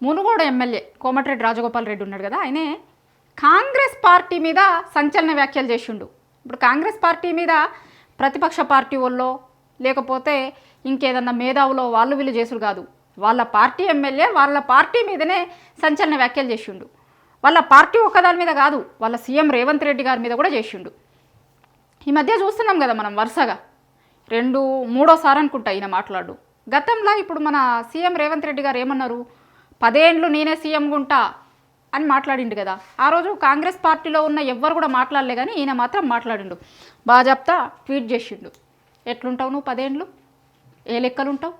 Munugode MLA Komatireddy Rajagopal Reddy ఉన్నాడు కదా, ఆయనే కాంగ్రెస్ పార్టీ మీద సంచలన వ్యాఖ్యలు చేసిండు. ఇప్పుడు కాంగ్రెస్ పార్టీ మీద ప్రతిపక్ష పార్టీ వాళ్ళో లేకపోతే ఇంకేదన్నా మేధావులో వాళ్ళు వీళ్ళు చేసుడు కాదు, వాళ్ళ పార్టీ ఎమ్మెల్యే వాళ్ళ పార్టీ మీదనే సంచలన వ్యాఖ్యలు చేసిండు. వాళ్ళ పార్టీ ఒక్కదాని మీద కాదు, వాళ్ళ సీఎం రేవంత్ రెడ్డి గారి మీద కూడా చేసిండు. ఈ మధ్య చూస్తున్నాం కదా మనం వరుసగా మూడోసారి అనుకుంటా ఈయన మాట్లాడు. గతంలో ఇప్పుడు మన సీఎం రేవంత్ రెడ్డి గారు ఏమన్నారు, 10 ఏండ్లు నేనే సీఎం గుంటా అని మాట్లాడిండు కదా. ఆ రోజు కాంగ్రెస్ పార్టీలో ఉన్న ఎవ్వరు కూడా మాట్లాడలే, కానీ ఈయన మాత్రం మాట్లాడిండు. బాగా చెప్తా ట్వీట్ చేసిండు. ఎట్లుంటావు నువ్వు 10 ఏండ్లు, ఏ లెక్కలుంటావు?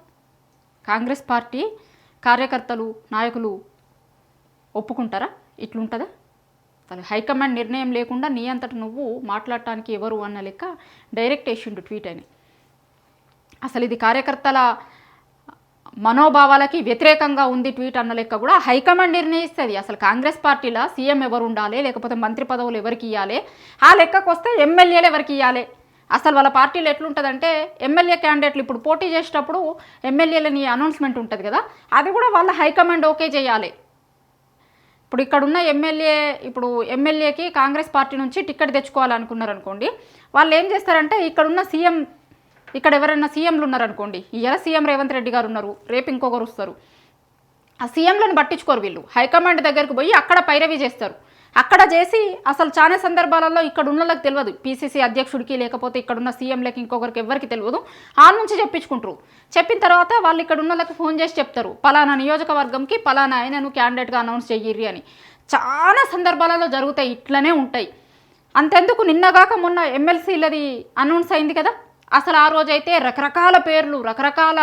కాంగ్రెస్ పార్టీ కార్యకర్తలు నాయకులు ఒప్పుకుంటారా? ఇట్లుంటుందా? అసలు హైకమాండ్ నిర్ణయం లేకుండా నీ అంతట నువ్వు మాట్లాడటానికి ఎవరు అన్న లెక్క డైరెక్ట్ వేసిండు ట్వీట్ అని. అసలు ఇది కార్యకర్తల మనోభావాలకి వ్యతిరేకంగా ఉంది ట్వీట్ అన్న లెక్క కూడా హైకమాండ్ నిర్ణయిస్తుంది. అసలు కాంగ్రెస్ పార్టీలో సీఎం ఎవరు ఉండాలి, లేకపోతే మంత్రి పదవులు ఎవరికి ఇవ్వాలి, ఆ లెక్కకు వస్తే ఎమ్మెల్యేలు ఎవరికి ఇవ్వాలి. అసలు వాళ్ళ పార్టీలో ఎట్లుంటుందంటే ఎమ్మెల్యే క్యాండిడేట్లు ఇప్పుడు పోటీ చేసేటప్పుడు ఎమ్మెల్యేలని అనౌన్స్మెంట్ ఉంటుంది కదా, అది కూడా వాళ్ళ హైకమాండ్ ఓకే చేయాలి. ఇప్పుడు ఇక్కడున్న ఎమ్మెల్యేకి కాంగ్రెస్ పార్టీ నుంచి టికెట్ తెచ్చుకోవాలనుకున్నారు అనుకోండి, వాళ్ళు ఏం చేస్తారంటే ఇక్కడున్న సీఎం, ఇక్కడ ఎవరైనా సీఎంలు ఉన్నారనుకోండి, ఇలా సీఎం రేవంత్ రెడ్డి గారు ఉన్నారు, రేపు ఇంకొకరు వస్తారు, ఆ సీఎంలను పట్టించుకోరు వీళ్ళు. హైకమాండ్ దగ్గరకు పోయి అక్కడ పైరవి చేస్తారు. అక్కడ చేసి అసలు చాలా సందర్భాలలో ఇక్కడ ఉన్న వాళ్ళకి తెలియదు, పీసీసీ అధ్యక్షుడికి లేకపోతే ఇక్కడున్న సీఎంలకి ఇంకొకరికి ఎవరికి తెలియదు, ఆ నుంచి చెప్పించుకుంటారు. చెప్పిన తర్వాత వాళ్ళు ఇక్కడ ఉన్న వాళ్ళకి ఫోన్ చేసి చెప్తారు, పలానా నియోజకవర్గంకి పలానా ఆయనను క్యాండిడేట్గా అనౌన్స్ చెయ్యిర్రి అని. చాలా సందర్భాలలో జరుగుతాయి, ఇట్లనే ఉంటాయి. అంతెందుకు నిన్నగాక మొన్న ఎమ్మెల్సీలది అనౌన్స్ అయింది కదా, అసలు ఆ రోజైతే రకరకాల పేర్లు రకరకాల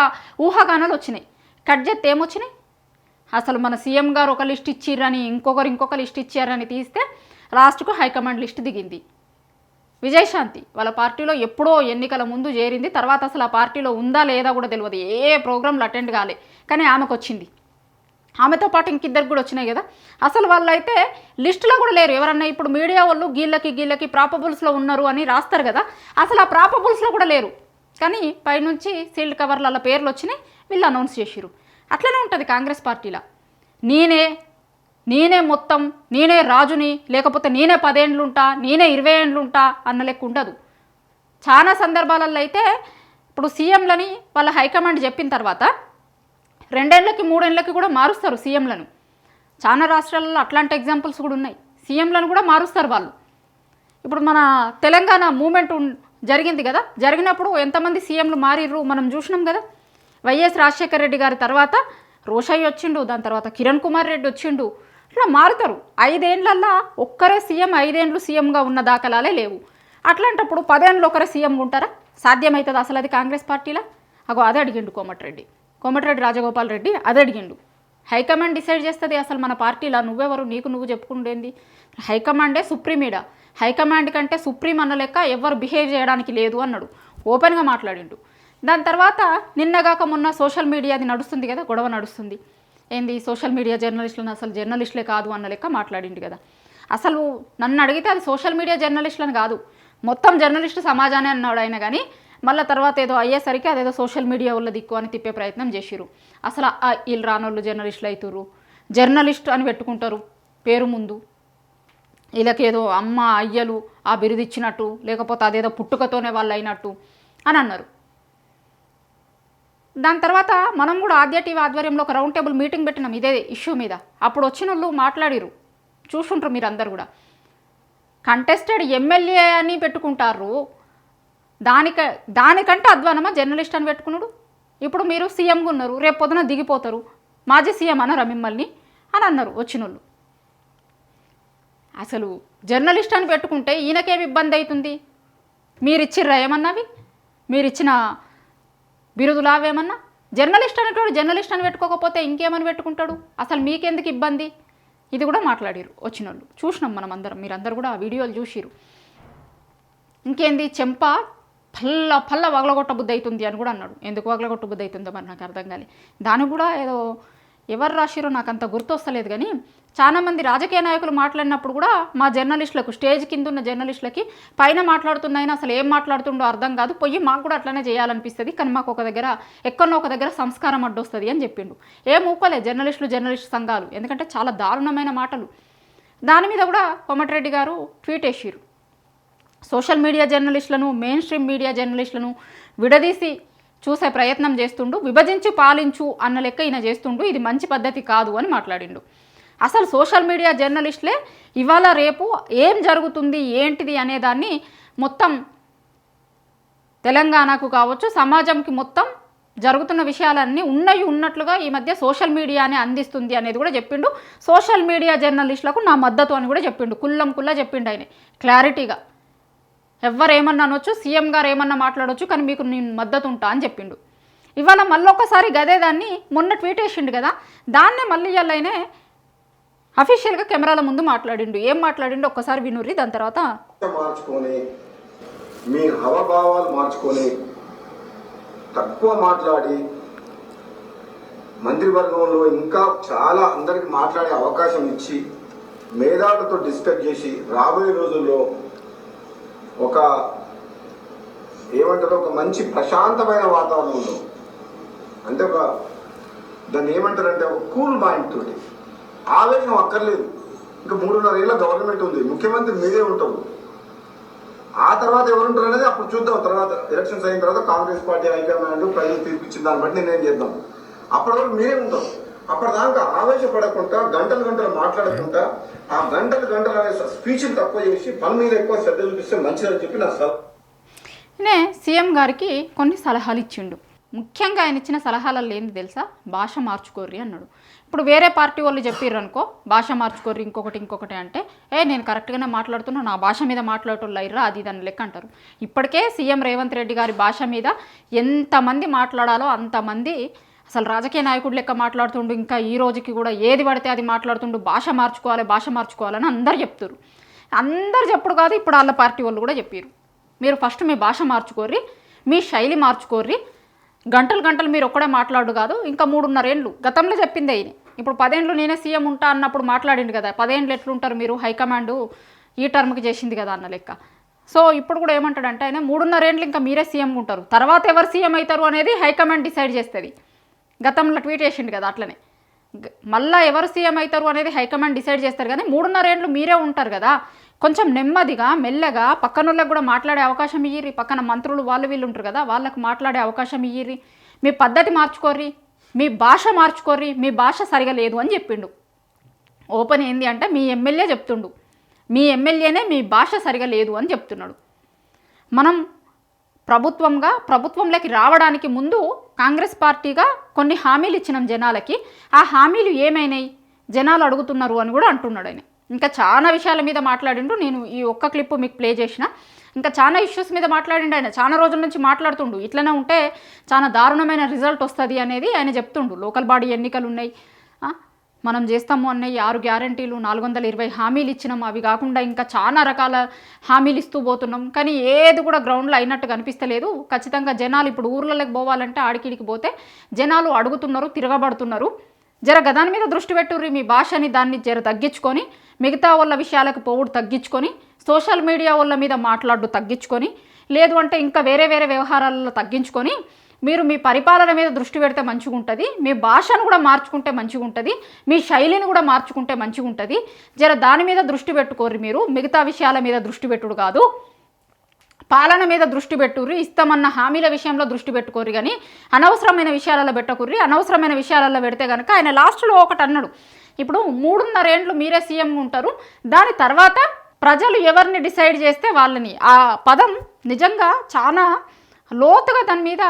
ఊహాగానాలు వచ్చినాయి. కట్ చేస్తే ఏమొచ్చినాయి, అసలు మన సీఎం గారు ఒక లిస్ట్ ఇచ్చిర్రని ఇంకొక లిస్ట్ ఇచ్చారని తీస్తే లాస్ట్కు హైకమాండ్ లిస్ట్ దిగింది. విజయశాంతి వాళ్ళ పార్టీలో ఎప్పుడో ఎన్నికల ముందు చేరింది, తర్వాత అసలు ఆ పార్టీలో ఉందా లేదా కూడా తెలియదు, ఏ ప్రోగ్రాంలు అటెండ్ కాలే, కానీ ఆమెకు వచ్చింది. ఆమెతో పాటు ఇంకిద్దరికి కూడా వచ్చినాయి కదా. అసలు వాళ్ళైతే లిస్టులో కూడా లేరు. ఎవరన్నా ఇప్పుడు మీడియా వాళ్ళు గీళ్ళకి ప్రాపబుల్స్లో ఉన్నారు అని రాస్తారు కదా, అసలు ఆ ప్రాపబుల్స్లో కూడా లేరు. కానీ పైనుంచి సీల్డ్ కవర్ల పేర్లు వచ్చినాయి, వీళ్ళు అనౌన్స్ చేసిరు. అట్లనే ఉంటుంది కాంగ్రెస్ పార్టీలో. నేనే మొత్తం, నేనే రాజుని, లేకపోతే నేనే 10 ఏండ్లు ఉంటా, నేనే 20 ఏండ్లు ఉంటా అన్న లెక్క ఉండదు. చాలా సందర్భాలలో అయితే ఇప్పుడు సీఎంలని వాళ్ళ హైకమాండ్ చెప్పిన తర్వాత 2 ఏళ్ళకి 3 ఏళ్ళకి కూడా మారుస్తారు సీఎంలను. చాలా రాష్ట్రాలలో అట్లాంటి ఎగ్జాంపుల్స్ కూడా ఉన్నాయి, సీఎంలను కూడా మారుస్తారు వాళ్ళు. ఇప్పుడు మన తెలంగాణ మూమెంట్ జరిగింది కదా, జరిగినప్పుడు ఎంతమంది సీఎంలు మారిర్రు మనం చూసినాం కదా. వైఎస్ రాజశేఖర రెడ్డి గారి తర్వాత రోషయ్య వచ్చిండు, దాని తర్వాత కిరణ్ కుమార్ రెడ్డి వచ్చిండు. ఇట్లా మారుతారు. 5 ఏండ్లల్లో ఒక్కరే సీఎం 5 ఏండ్లు సీఎంగా ఉన్న దాఖలాలే లేవు. అట్లాంటప్పుడు 10 ఏండ్లు ఒకరే సీఎంగా ఉంటారా? సాధ్యమవుతుంది అసలు అది కాంగ్రెస్ పార్టీలో? అదే అడిగిండు కోమటిరెడ్డి రాజగోపాల్ రెడ్డి, అదే అడిగిండు. హైకమాండ్ డిసైడ్ చేస్తుంది అసలు మన పార్టీలో, నువ్వెవరు నీకు నువ్వు చెప్పుకుండేంది? హైకమాండే సుప్రీమీడా, హైకమాండ్ కంటే సుప్రీం అన్న లెక్క ఎవరు బిహేవ్ చేయడానికి లేదు అన్నాడు, ఓపెన్గా మాట్లాడిండు. దాని తర్వాత నిన్నగాక మొన్న సోషల్ మీడియాది నడుస్తుంది కదా, గొడవ నడుస్తుంది. ఏంది సోషల్ మీడియా జర్నలిస్టులను అసలు జర్నలిస్టులే కాదు అన్న లెక్క మాట్లాడిండు కదా. అసలు నన్ను అడిగితే అది సోషల్ మీడియా జర్నలిస్టులను కాదు, మొత్తం జర్నలిస్టు సమాజాన్ని అన్నాడు ఆయన. కానీ మళ్ళీ తర్వాత ఏదో అయ్యేసరికి అదేదో సోషల్ మీడియా వల్ల దిక్కు అని తిప్పే ప్రయత్నం చేసిరు. అసలు వీళ్ళు రానోళ్ళు జర్నలిస్టులు అవుతారు, జర్నలిస్ట్ అని పెట్టుకుంటారు పేరు ముందు, వీళ్ళకేదో అమ్మ అయ్యలు ఆ బిరుదు ఇచ్చినట్టు, లేకపోతే అదేదో పుట్టుకతోనే వాళ్ళు అయినట్టు అని అన్నారు. దాని తర్వాత మనం కూడా ఆద్య టీవీ ఆధ్వర్యంలో ఒక రౌండ్ టేబుల్ మీటింగ్ పెట్టినాం ఇదే ఇష్యూ మీద. అప్పుడు వచ్చిన వాళ్ళు మాట్లాడిరు, చూసుంటారు మీరు అందరు కూడా. కంటెస్టెడ్ ఎమ్మెల్యే అని పెట్టుకుంటారు, దానికంటే అధ్వానమా జర్నలిస్ట్ అని పెట్టుకున్నాడు? ఇప్పుడు మీరు సీఎంగా ఉన్నారు, రేపు పొద్దున దిగిపోతారు, మాజీ సీఎం అన్నారా మిమ్మల్ని అని అన్నారు వచ్చిన వాళ్ళు. అసలు జర్నలిస్ట్ అని పెట్టుకుంటే ఈయనకేమి ఇబ్బంది అవుతుంది? మీరు ఇచ్చిర్రా ఏమన్నావి? మీరు ఇచ్చిన బిరుదులు అవేమన్నా? జర్నలిస్ట్ అనేటోడు జర్నలిస్ట్ అని పెట్టుకోకపోతే ఇంకేమని పెట్టుకుంటాడు? అసలు మీకెందుకు ఇబ్బంది? ఇది కూడా మాట్లాడిరు వచ్చిన వాళ్ళు, చూసినాం మనం అందరం, మీరందరూ కూడా ఆ వీడియోలు చూసిరు. ఇంకేంది చెంప పల్ల వగలగొట్ట బుద్ధి అవుతుంది అని కూడా అన్నాడు. ఎందుకు వగలగొట్ట బుద్ధి అవుతుందో మరి నాకు అర్థం కాలే. దానికి కూడా ఏదో ఎవరు రాసిరో నాకు అంత గుర్తొస్తలేదు, కానీ చాలామంది రాజకీయ నాయకులు మాట్లాడినప్పుడు కూడా మా జర్నలిస్టులకు, స్టేజ్ కింద ఉన్న జర్నలిస్టులకి పైన మాట్లాడుతున్నాయినా అసలు ఏం మాట్లాడుతుండో అర్థం కాదు, పొయ్యి మాకు కూడా అట్లనే చేయాలనిపిస్తుంది, కానీ మాకు ఒక దగ్గర ఎక్కడో ఒక దగ్గర సంస్కారం అడ్డొస్తుంది అని చెప్పిండు. ఏం ఊపలే జర్నలిస్టు సంఘాలు, ఎందుకంటే చాలా దారుణమైన మాటలు. దాని మీద కూడా కోమటిరెడ్డి గారు ట్వీట్ వేసిరు. సోషల్ మీడియా జర్నలిస్టులను, మెయిన్ స్ట్రీమ్ మీడియా జర్నలిస్టులను విడదీసి చూసే ప్రయత్నం చేస్తుండు, విభజించి పాలించు అన్న లెక్క ఈయన చేస్తుండు, ఇది మంచి పద్ధతి కాదు అని మాట్లాడిండు. అసలు సోషల్ మీడియా జర్నలిస్టులే ఇవాళ రేపు ఏం జరుగుతుంది ఏంటిది అనేదాన్ని మొత్తం తెలంగాణకు కావచ్చు, సమాజంకి మొత్తం జరుగుతున్న విషయాలన్నీ ఉన్నట్లుగా ఈ మధ్య సోషల్ మీడియానే అందిస్తుంది అనేది కూడా చెప్పిండు. సోషల్ మీడియా జర్నలిస్టులకు నా మద్దతు అని కూడా చెప్పిండు, కుల్లా చెప్పిండు ఆయన క్లారిటీగా. ఎవరేమన్నా అనొచ్చు, సీఎం గారు ఏమన్నా మాట్లాడవచ్చు, కానీ మీకు నేను మద్దతు ఉంటా అని చెప్పిండు. ఇవాళ మళ్ళొకసారి గదే దాన్ని మొన్న ట్వీట్ వేసిండు కదా, దాన్నే మళ్ళీ ఇవాళనే అఫీషియల్గా కెమెరాల ముందు మాట్లాడిండు. ఏం మాట్లాడిండు ఒక్కసారి వినుర్రి, దాని తర్వాత మార్చుకొని మీ హావభావాలు మార్చుకొని తక్కువ మాట్లాడి మంత్రివర్గంలో ఇంకా చాలా అందరికి మాట్లాడే అవకాశం ఇచ్చి మేధావులతో డిస్కస్ చేసి రాబోయే రోజుల్లో ఒక ఏమంటారు, ఒక మంచి ప్రశాంతమైన వాతావరణంలో, అంటే ఒక దాన్ని ఏమంటారంటే ఒక కూల్ మైండ్ తోటి, ఆవేశం అక్కర్లేదు. ఇంకా 3.5 ఏళ్ళ గవర్నమెంట్ ఉంది, ముఖ్యమంత్రి మీరే ఉంటారు, ఆ తర్వాత ఎవరుంటారు అనేది అప్పుడు చూద్దాం. తర్వాత ఎలక్షన్స్ అయిన తర్వాత కాంగ్రెస్ పార్టీ హైకమాండ్ ప్రజలు తీర్పిచ్చిన దాన్ని బట్టి నేనేం చేద్దాం. అప్పటి వరకు మీరే ఉంటాం. అప్పటిదాకా ఆవేశపడకుండా గంటలు మాట్లాడకుండా ఆ గంటలు అనే స్పీచ్లు తక్కువ చేసి పని మీద ఎక్కువ శ్రద్ధ చూపిస్తే మంచిదని చెప్పి నా సలహా. సీఎం గారికి కొన్ని సలహాలు ఇచ్చిండు. ముఖ్యంగా ఆయన ఇచ్చిన సలహాలలో ఏంది తెలుసా, భాష మార్చుకోర్రి అన్నాడు. ఇప్పుడు వేరే పార్టీ వాళ్ళు చెప్పిర్రు అనుకో, భాష మార్చుకోర్రి ఇంకొకటి అంటే, నేను కరెక్ట్గానే మాట్లాడుతున్నా, నా భాష మీద మాట్లాడటోళ్ళు అయ్యరా అది దాని లెక్క అంటారు. ఇప్పటికే సీఎం రేవంత్ రెడ్డి గారి భాష మీద ఎంతమంది మాట్లాడాలో అంతమంది అసలు రాజకీయ నాయకుడు లెక్క మాట్లాడుతుండు. ఇంకా ఈ రోజుకి కూడా ఏది పడితే అది మాట్లాడుతుండు, భాష మార్చుకోవాలని అందరు చెప్తారు. అందరు చెప్పుడు కాదు, ఇప్పుడు వాళ్ళ పార్టీ వాళ్ళు కూడా చెప్పారు, మీరు ఫస్ట్ మీ భాష మార్చుకోర్రి, మీ శైలి మార్చుకోర్రి, గంటలు మీరు ఒక్కడే మాట్లాడు కాదు. ఇంకా 3.5 ఏళ్ళు గతంలో చెప్పింది అయిన, ఇప్పుడు 10 ఏళ్ళు నేనే సీఎం ఉంటా అన్నప్పుడు మాట్లాడిండు కదా, 10 ఏళ్ళు ఎట్లుంటారు మీరు, హైకమాండ్ ఈ టర్మ్కి చేసింది కదా అన్న లెక్క. సో ఇప్పుడు కూడా ఏమంటాడంటే ఆయన 3.5 ఏళ్ళు ఇంకా మీరే సీఎం ఉంటారు, తర్వాత ఎవరు సీఎం అవుతారు అనేది హైకమాండ్ డిసైడ్ చేస్తుంది. గతంలో ట్వీట్ చేసిండు కదా, అట్లనే మళ్ళీ ఎవరు సీఎం అవుతారు అనేది హైకమాండ్ డిసైడ్ చేస్తారు. కానీ 3.5 ఏళ్ళు మీరే ఉంటారు కదా, కొంచెం నెమ్మదిగా మెల్లగా పక్కనోళ్ళకి కూడా మాట్లాడే అవకాశం ఇయ్యిరి, పక్కన మంత్రులు వాళ్ళు వీళ్ళు ఉంటారు కదా, వాళ్ళకు మాట్లాడే అవకాశం ఇయ్యిరి, మీ పద్ధతి మార్చుకోర్రి, మీ భాష మార్చుకోర్రి, మీ భాష సరిగా లేదు అని చెప్పిండు. ఓపెన్ ఏంది అంటే మీ ఎమ్మెల్యే చెప్తుండు, మీ ఎమ్మెల్యేనే మీ భాష సరిగా లేదు అని చెప్తున్నాడు. మనం ప్రభుత్వంలోకి రావడానికి ముందు కాంగ్రెస్ పార్టీగా కొన్ని హామీలు ఇచ్చినాం జనాలకి, ఆ హామీలు ఏమైనాయి, జనాలు అడుగుతున్నారు అని కూడా అంటున్నాడు ఆయన. ఇంకా చాలా విషయాల మీద మాట్లాడిండు. నేను ఈ ఒక్క క్లిప్పు మీకు ప్లే చేసిన, ఇంకా చాలా ఇష్యూస్ మీద మాట్లాడిండు ఆయన. చాలా రోజుల నుంచి మాట్లాడుతుండు, ఇట్లనే ఉంటే చాలా దారుణమైన రిజల్ట్ వస్తుంది అనేది ఆయన చెప్తుండు. లోకల్ బాడీ ఎన్నికలు ఉన్నాయి, మనం చేస్తాము అన్నవి 6 గ్యారంటీలు, 420 హామీలు ఇచ్చినాం, అవి కాకుండా ఇంకా చాలా రకాల హామీలు ఇస్తూ పోతున్నాం, కానీ ఏది కూడా గ్రౌండ్లో అయినట్టు కనిపిస్తలేదు. ఖచ్చితంగా జనాలు ఇప్పుడు ఊర్లలోకి పోవాలంటే ఆడికిడికి పోతే జనాలు అడుగుతున్నారు, తిరగబడుతున్నారు. జర గదాని మీద దృష్టి పెట్టుర్రి, మీ భాషని దాన్ని జర తగ్గించుకొని, మిగతా వాళ్ళ విషయాలకు పోవుడు తగ్గించుకొని, సోషల్ మీడియా వాళ్ళ మీద మాట్లాడు తగ్గించుకొని, లేదు అంటే ఇంకా వేరే వ్యవహారాలలో తగ్గించుకొని, మీరు మీ పరిపాలన మీద దృష్టి పెడితే మంచిగా ఉంటుంది, మీ భాషను కూడా మార్చుకుంటే మంచిగా ఉంటుంది, మీ శైలిని కూడా మార్చుకుంటే మంచిగా ఉంటుంది. జర దాని మీద దృష్టి పెట్టుకోర్రి, మీరు మిగతా విషయాల మీద దృష్టి పెట్టుడు కాదు, పాలన మీద దృష్టి పెట్టుర్రి, ఇస్తామన్న హామీల విషయంలో దృష్టి పెట్టుకోర్రి, కానీ అనవసరమైన విషయాలలో పెట్టకుర్రి. అనవసరమైన విషయాలలో పెడితే కనుక ఆయన లాస్ట్లో ఒకటి అన్నాడు, ఇప్పుడు 3.5 ఏళ్ళు మీరే సీఎం ఉంటారు, దాని తర్వాత ప్రజలు ఎవరిని డిసైడ్ చేస్తే వాళ్ళని. ఆ పదం నిజంగా చాలా లోతుగా దాని మీద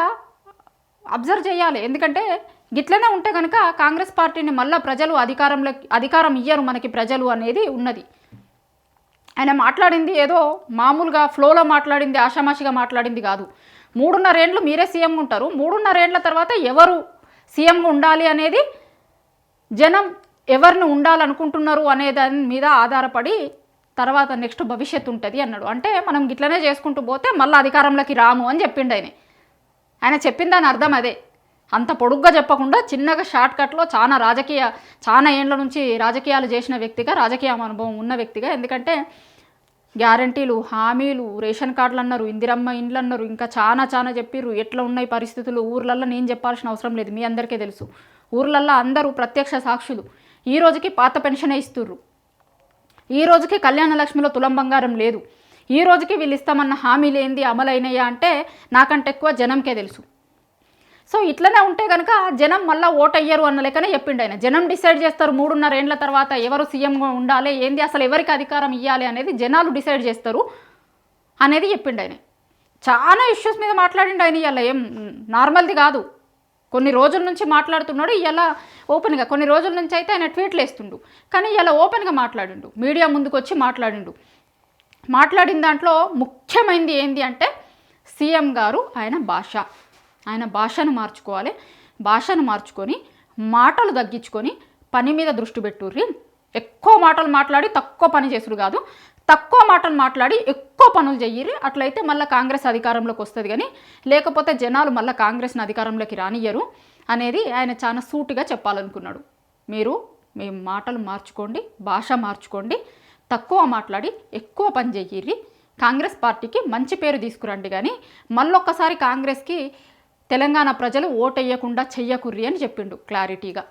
అబ్జర్వ్ చేయాలి. ఎందుకంటే గిట్లనే ఉంటే కనుక కాంగ్రెస్ పార్టీని మళ్ళీ ప్రజలు అధికారం ఇయ్యరు మనకి ప్రజలు అనేది ఉన్నది. ఆయన మాట్లాడింది ఏదో మామూలుగా ఫ్లోలో మాట్లాడింది, ఆషామాషిగా మాట్లాడింది కాదు. 3.5 ఏళ్ళు మీరే సీఎం ఉంటారు, 3.5 ఏళ్ళ తర్వాత ఎవరు సీఎంగా ఉండాలి అనేది జనం ఎవరిని ఉండాలనుకుంటున్నారు అనే దాని మీద ఆధారపడి తర్వాత నెక్స్ట్ భవిష్యత్తు ఉంటుంది అన్నాడు. అంటే మనం గిట్లనే చేసుకుంటూ పోతే మళ్ళీ అధికారంలోకి రాము అని చెప్పిండు ఆయన. ఆయన చెప్పిన దాని అర్థం అదే. అంత పొడుగ్గా చెప్పకుండా చిన్నగా షార్ట్ కట్లో చాలా ఏండ్ల నుంచి రాజకీయాలు చేసిన వ్యక్తిగా, రాజకీయ అనుభవం ఉన్న వ్యక్తిగా, ఎందుకంటే గ్యారంటీలు, హామీలు, రేషన్ కార్డులు అన్నారు, ఇందిరమ్మ ఇండ్లు అన్నారు, ఇంకా చాలా చెప్పిర్రు. ఎట్లా ఉన్నాయి పరిస్థితులు ఊర్లల్లో నేను చెప్పాల్సిన అవసరం లేదు, మీ అందరికీ తెలుసు. ఊర్లల్లో అందరూ ప్రత్యక్ష సాక్షులు. ఈ రోజుకి పాత పెన్షనే ఇస్తుర్రు, ఈ రోజుకి కళ్యాణ లక్ష్మిలో తులం బంగారం లేదు, ఈ రోజుకి వీళ్ళు ఇస్తామన్న హామీలు ఏంది అమలైనయా అంటే నాకంటే ఎక్కువ జనంకే తెలుసు. సో ఇట్లనే ఉంటే కనుక జనం మళ్ళీ ఓటు అయ్యరు అన్న లెక్కనే చెప్పిండు ఆయన. జనం డిసైడ్ చేస్తారు 3.5 ఏండ్ల తర్వాత ఎవరు సీఎంగా ఉండాలి, ఏంది అసలు ఎవరికి అధికారం ఇవ్వాలి అనేది జనాలు డిసైడ్ చేస్తారు అనేది చెప్పిండు ఆయన. చాలా ఇష్యూస్ మీద మాట్లాడిండు ఆయన. ఇవాళ ఏం నార్మల్ది కాదు, కొన్ని రోజుల నుంచి మాట్లాడుతున్నాడు. ఇలా ఓపెన్గా కొన్ని రోజుల నుంచి అయితే ఆయన ట్వీట్లు వేస్తుండు, కానీ ఇలా ఓపెన్గా మాట్లాడిండు, మీడియా ముందుకు వచ్చి మాట్లాడిండు. మాట్లాడిన దాంట్లో ముఖ్యమైనది ఏంది అంటే సీఎం గారు ఆయన భాషను మార్చుకోవాలి, భాషను మార్చుకొని మాటలు తగ్గించుకొని పని మీద దృష్టి పెట్టుర్రి. ఎక్కువ మాటలు మాట్లాడి తక్కువ పని చేసుడు కాదు, తక్కువ మాటలు మాట్లాడి ఎక్కువ పనులు చెయ్యిర్రి. అట్లయితే మళ్ళీ కాంగ్రెస్ అధికారంలోకి వస్తుంది, కానీ లేకపోతే జనాలు మళ్ళీ కాంగ్రెస్ని అధికారంలోకి రానియ్యరు అనేది ఆయన చాలా సూటిగా చెప్పాలనుకున్నాడు. మీ మాటలు మార్చుకోండి, భాష మార్చుకోండి, తక్కువ మాట్లాడి ఎక్కువ పని చెయ్యిర్రి, కాంగ్రెస్ పార్టీకి మంచి పేరు తీసుకురండి, కానీ మళ్ళొక్కసారి కాంగ్రెస్కి తెలంగాణ ప్రజలు ఓటేయకుండా చెయ్యకుర్రి అని చెప్పిండు క్లారిటీగా.